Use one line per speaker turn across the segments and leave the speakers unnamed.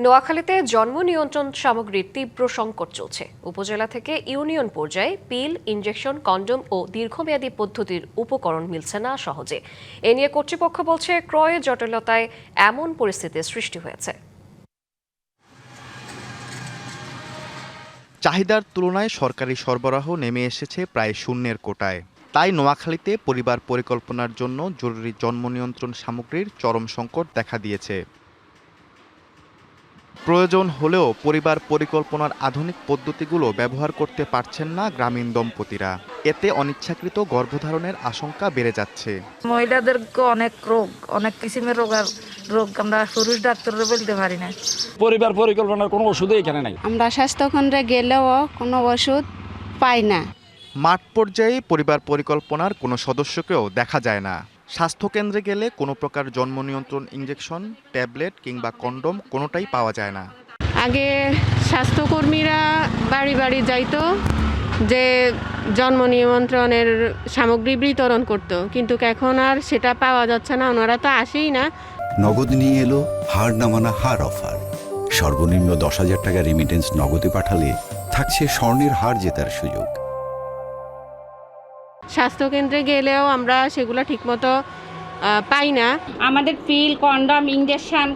নোয়াখালীতে জন্ম নিয়ন্ত্রণ সামগ্রীর তীব্র সংকট চলছে। উপজেলা থেকে ইউনিয়ন পর্যায়ে পিল, ইনজেকশন, কন্ডম ও দীর্ঘমেয়াদী পদ্ধতির উপকরণ মিলছে না সহজে। এ নিয়ে কর্তৃপক্ষ বলছে, ক্রয়ের জটিলতায় এমন পরিস্থিতির সৃষ্টি হয়েছে।
চাহিদার তুলনায় সরকারি সরবরাহ নেমে এসেছে প্রায় শূন্যের কোটায়। তাই নোয়াখালীতে পরিবার পরিকল্পনার জন্য জরুরি জন্ম নিয়ন্ত্রণ সামগ্রীর চরম সংকট দেখা দিয়েছে। প্রয়োজন হলেও পরিবার পরিকল্পনার আধুনিক পদ্ধতিগুলো ব্যবহার করতে পারছেন না গ্রামীণ দম্পতিরা। এতে অনিচ্ছাকৃত গর্ভধারণের আশঙ্কা বেড়ে যাচ্ছে।
মহিলাদের অনেক কিসিমের রোগ আমরা পুরুষ ডাক্তাররা বলতে পারি না।
পরিবার পরিকল্পনার কোনো ওষুধই এখানে নাই।
আমরা স্বাস্থ্যকেন্দ্রে গেলেও কোনো ওষুধ পাই না।
মাঠ পর্যায়ে পরিবার পরিকল্পনার কোনো সদস্যকেও দেখা যায় না। স্বাস্থ্যকেন্দ্রে গেলে কোনো প্রকার জন্ম নিয়ন্ত্রণ ইনজেকশন, ট্যাবলেট কিংবা কন্ডম কোনোটাই পাওয়া যায় না।
আগে স্বাস্থ্যকর্মীরা বাড়ি বাড়ি যাইতো, যে জন্ম নিয়ন্ত্রণের সামগ্রী বিতরণ করত, কিন্তু এখন আর সেটা পাওয়া যাচ্ছে না। ওনারা তো আসেই না।
নগদ নিয়ে এলো হার নামানা হার অফার। সর্বনিম্ন 10,000 টাকা রেমিটেন্স নগদে পাঠালে থাকছে স্বর্ণের হার জেতার সুযোগ।
স্বাস্থ্যকেন্দ্রে গেলেও আমরা সেগুলো ঠিকমতো পাই না।
আমাদের পিল, কন্ডম, ইনজেকশন,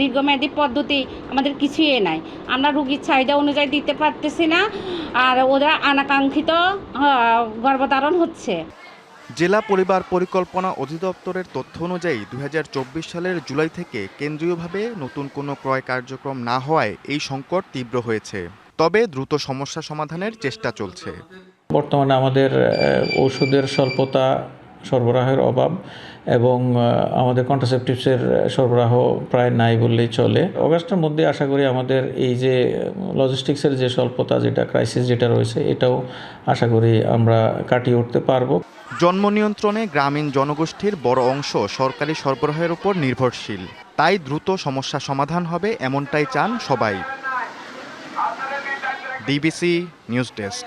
দীর্ঘমেয়াদী পদ্ধতি আমাদের কিছুই নাই। আমরা রোগীর চাহিদা অনুযায়ী দিতে পারতেছি না, আর ওরা অনাকাঙ্ক্ষিত গর্ভধারণ হচ্ছে।
জেলা পরিবার পরিকল্পনা অধিদপ্তরের তথ্য অনুযায়ী 2024 সালের জুলাই থেকে কেন্দ্রীয়ভাবে নতুন কোনো ক্রয় কার্যক্রম না হওয়ায় এই সংকট তীব্র হয়েছে। তবে দ্রুত সমস্যা সমাধানের চেষ্টা চলছে।
বর্তমানে আমাদের ওষুধের স্বল্পতা, সরবরাহের অভাব এবং আমাদের কন্ট্রাসেপটিভসের সরবরাহ প্রায় নাই বললেই চলে। অগাস্টের মধ্যে আশা করি আমাদের এই যে লজিস্টিক্সের যে স্বল্পতা, যেটা ক্রাইসিস যেটা রয়েছে, এটাও আশা করি আমরা কাটিয়ে উঠতে পারবো।
জন্ম নিয়ন্ত্রণে গ্রামীণ জনগোষ্ঠীর বড় অংশ সরকারি সরবরাহের উপর নির্ভরশীল। তাই দ্রুত সমস্যা সমাধান হবে এমনটাই চান সবাই। DBC news desk.